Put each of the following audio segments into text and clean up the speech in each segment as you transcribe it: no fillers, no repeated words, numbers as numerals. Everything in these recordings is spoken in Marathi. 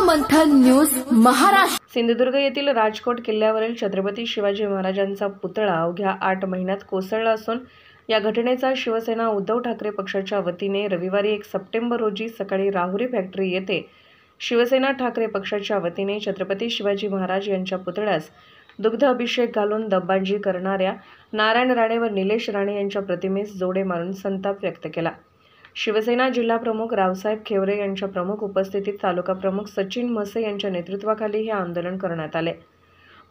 मंथन न्यूज महाराष्ट्र। सिंधुदुर्ग येथील राजकोट किल्ल्यावरील छत्रपती शिवाजी महाराजांचा पुतळा अवघ्या 8 महिन्यात कोसळला असून या घटनेचा शिवसेना उद्धव ठाकरे पक्षाच्या वतीने रविवारी 1 सप्टेंबर रोजी सकाळी राहुरी फॅक्टरी येथे शिवसेना ठाकरे पक्षाच्या वतीने छत्रपती शिवाजी महाराज यांच्या पुतळ्यास दुग्ध अभिषेक घालून दब्बांजी करणाऱ्या नारायण राणे व निलेश राणे यांच्या प्रतिमेस जोडे मारून संताप व्यक्त केला। शिवसेना जिल्हा प्रमुख रावसाहेब खेवरे यांच्या प्रमुख उपस्थितीत तालुका प्रमुख सचिन म्हसे यांच्या नेतृत्वाखाली हे आंदोलन करण्यात आले।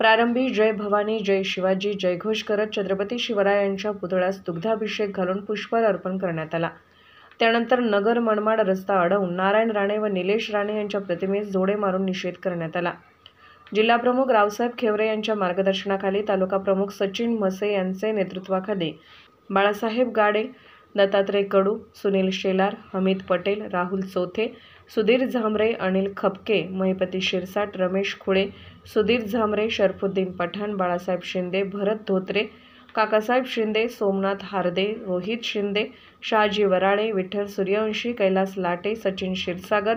प्रारंभी जय भवानी जय शिवाजी जयघोष करत छत्रपती शिवरायांच्या पुतळ्यास दुग्धाभिषेक घालून पुष्पहार अर्पण करण्यात आला। त्यानंतर नगर मनमाड रस्ता अडवून नारायण राणे व निलेश राणे यांच्या प्रतिमेस जोडे मारून निषेध करण्यात आला। जिल्हा प्रमुख रावसाहेब खेवरे यांच्या मार्गदर्शनाखाली तालुका प्रमुख सचिन म्हसे यांचे नेतृत्वाखाली बाळासाहेब गाडे, दत्तात्रय कडू, सुनील शेलार, हमीद पटेल, राहुल चोथे, सुधीर झांबरे, अनिल खपके, महिपती शिरसाट, रमेश खुळे, सुधीर झांबरे, शरफुद्दीन पठाण, बाळासाहेब शिंदे, भरत धोत्रे, काकासाहेब शिंदे, सोमनाथ हार्दे, रोहित शिंदे, शहाजी वराळे, विठ्ठल सूर्यवंशी, कैलास लाटे, सचिन क्षीरसागर,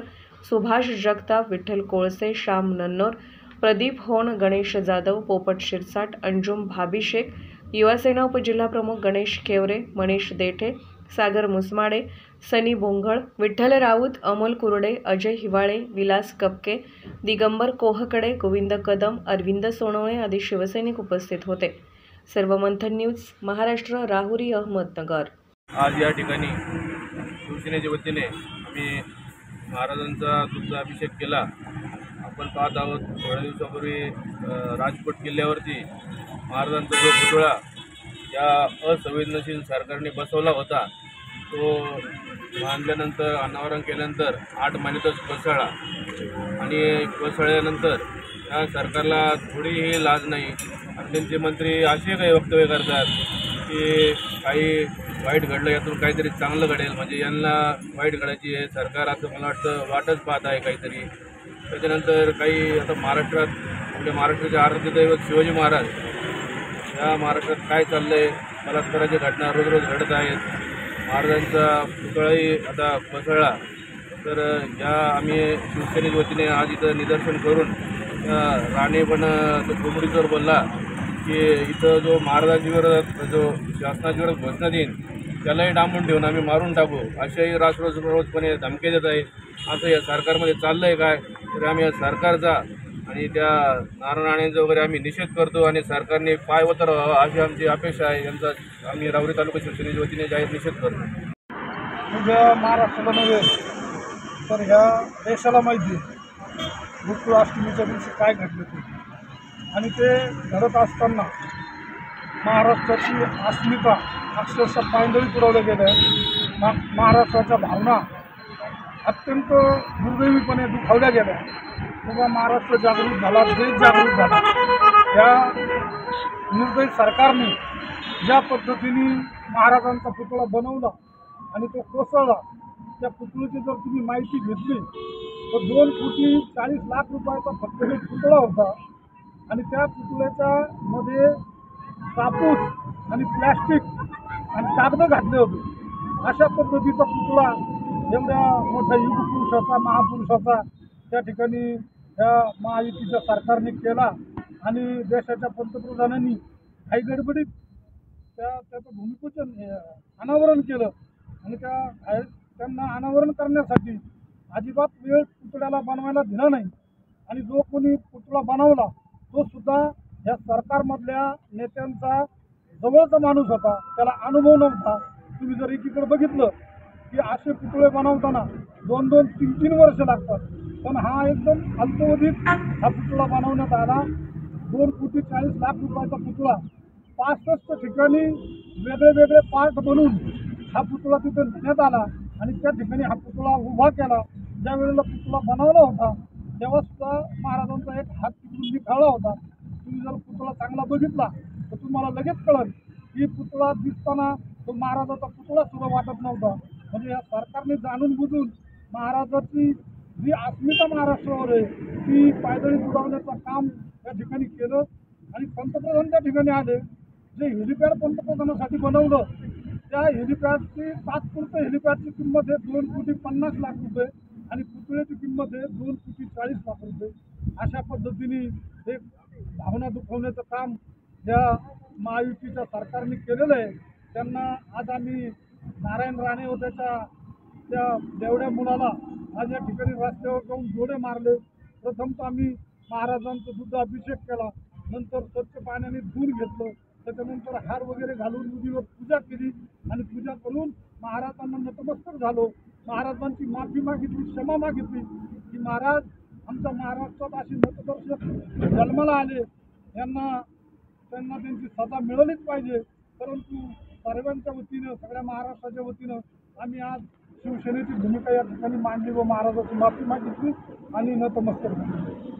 सुभाष जगताप, विठ्ठल कोळसे, श्याम नन्नोर, प्रदीप होन, गणेश जाधव, पोपट शिरसाट, अंजुम भाभीशेख, युवासेना उपजिल्हा प्रमुख गणेश खेवरे, मनीष देठे, सागर मुसमाडे, सनी बोंघळ, विठ्ठल राऊत, अमोल कुरडे, अजय हिवाळे, विलास कपके, दिगंबर कोहकडे, गोविंद कदम, अरविंद सोनवणे आदी शिवसैनिक उपस्थित होते। सर्व मंथन न्यूज महाराष्ट्र, राहुरी, अहमदनगर। आज या ठिकाणी शिवसेनेच्या वतीने आम्ही महाराजांचा दुग्धाभिषेक केला। आपण पाहत आहोत थोड्या दिवसापूर्वी राजकोट किल्ल्यावरती महाराजांचा जो पुतळा या असंवेदनशील सरकारने बसवला होता तो बांधल्यानंतर अनावरण केल्यानंतर 8 महिन्यातच कोसळला आणि कोसळल्यानंतर या सरकारला थोडीही लाज नाही। आणि त्यांचे मंत्री असे काही वक्तव्य करतात की काही वाईट घडलं यातून काहीतरी चांगलं घडेल, म्हणजे यांना वाईट घडायची आहे सरकार असं मला वाटतं वाटच पाहत आहे काहीतरी। त्याच्यानंतर काही आता महाराष्ट्रात आपल्या महाराष्ट्राचे आराध्य दैवत शिवाजी महाराज या महाराष्ट्रात काय चाललं आहे, बलात्काराच्या घटना रोज रोज घडत आहेत। महाराजांचा पुतळाही आता कोसळला तर या आम्ही शिवसेनेच्या वतीने आज इथं निदर्शन करून राणे पण कोंबडीवर बोलला की इथं जो महाराजांच्या जो शासनाच्या घोषणा देईन त्यालाही डांबून ठेवून आम्ही मारून टाकू अशाही रोजपणे धमके देत आहे। असं या सरकारमध्ये चाललं आहे काय, तर आम्ही या सरकारचा आणि त्या नारायण राणेंचा वगैरे आम्ही निषेध करतो आणि सरकारने पाय उतरवावा अशी आमची अपेक्षा आहे। यांचा आम्ही राहुरी तालुका शिवसेनेच्या वतीने जाहीर निषेध करतो। उद्या महाराष्ट्राला नव्हे तर ह्या देशाला माहिती गोकुळाष्टमीच्या दिवशी काय घडलं ते, आणि ते घडत असताना महाराष्ट्राची अस्मिता अक्षरशः पायंदळी पुरवल्या गेल्या। महाराष्ट्राच्या भावना अत्यंत दुर्दैवीपणे दुखावल्या गेल्या। तेव्हा महाराष्ट्र जागृत झाला, देश जागृत झाला। या निर्दयी सरकारने ज्या पद्धतीने महाराजांचा पुतळा बनवला आणि तो कोसळला, त्या पुतळ्याची जर तुम्ही माहिती घेतली तर 2,40,00,000 रुपयाचा फक्त एक पुतळा होता आणि त्या पुतळ्याच्या मध्ये कापूस आणि प्लॅस्टिक आणि कागद घातले होते। अशा पद्धतीचा पुतळा एवढ्या मोठ्या युगपुरुषाचा महापुरुषाचा त्या ठिकाणी या महायुतीच्या सरकारने केला आणि देशाच्या पंतप्रधानांनी काही गडबडीत त्याचं भूमिपूजन अनावरण केलं आणि त्यांना अनावरण करण्यासाठी अजिबात वेळ पुतळ्याला बनवायला दिला नाही। आणि जो कोणी पुतळा बनवला तो सुद्धा या सरकारमधल्या नेत्यांचा जवळचा माणूस होता, त्याला अनुभव नव्हता। तुम्ही जर एकीकडे बघितलं की असे पुतळे बनवताना 2-2, 3-3 वर्ष लागतात, पण हा एकदम अल्पवधीत हा पुतळा बनवण्यात आला। 2,40,00,000 रुपयाचा पुतळा 65 ठिकाणी वेगळे पार्ट बनवून हा पुतळा तिथे नेण्यात आला आणि त्या ठिकाणी हा पुतळा उभा केला। ज्या वेळेला पुतळा बनवला होता तेव्हा सुद्धा महाराजांचा एक हात तिकडून निखळला होता। तुम्ही जर पुतळा चांगला बघितला तर तुम्हाला लगेच कळेल की पुतळा दिसताना तो महाराजाचा पुतळा सुद्धा वाटत नव्हता. म्हणजे या सरकारने जाणून बुजून महाराजाची जी अस्मिता महाराष्ट्रावर आहे ती पायदळी बुडवण्याचं काम या ठिकाणी केलं. आणि पंतप्रधान त्या ठिकाणी आले. जे हेलिपॅड पंतप्रधानासाठी बनवलं त्या हेलिपॅडची तात्पुरतं हेलिपॅडची किंमत आहे 2,50,00,000 रुपये आणि पुतळ्याची किंमत आहे 2,40,00,000 रुपये. अशा पद्धतीने एक भावना दुखवण्याचं काम या महायुतीच्या सरकारने केलेलं आहे. त्यांना आज आम्ही नारायण राणे व त्या देवड्या मुलाला आज या ठिकाणी रस्त्यावर जाऊन जोडे मारले. प्रथमतः आम्ही महाराजांचा दुग्ध अभिषेक केला, नंतर स्वच्छ पाण्याने दूध घेतलं, त्याच्यानंतर हार वगैरे घालून विधीवर पूजा केली आणि पूजा करून महाराजांना नतमस्तक झालो. महाराजांची माफी मागितली, क्षमा मागितली की महाराज आमच्या महाराष्ट्रात अशी नतदर्शक जन्माला आले, त्यांना त्यांची सजा मिळालीच पाहिजे. परंतु सर्वांच्या वतीनं सगळ्या महाराष्ट्राच्या वतीनं आम्ही आज शिवसेनेची भूमिका या ठिकाणी मांडली व महाराजाची माफी मागितली आणि नतमस्तक झाली.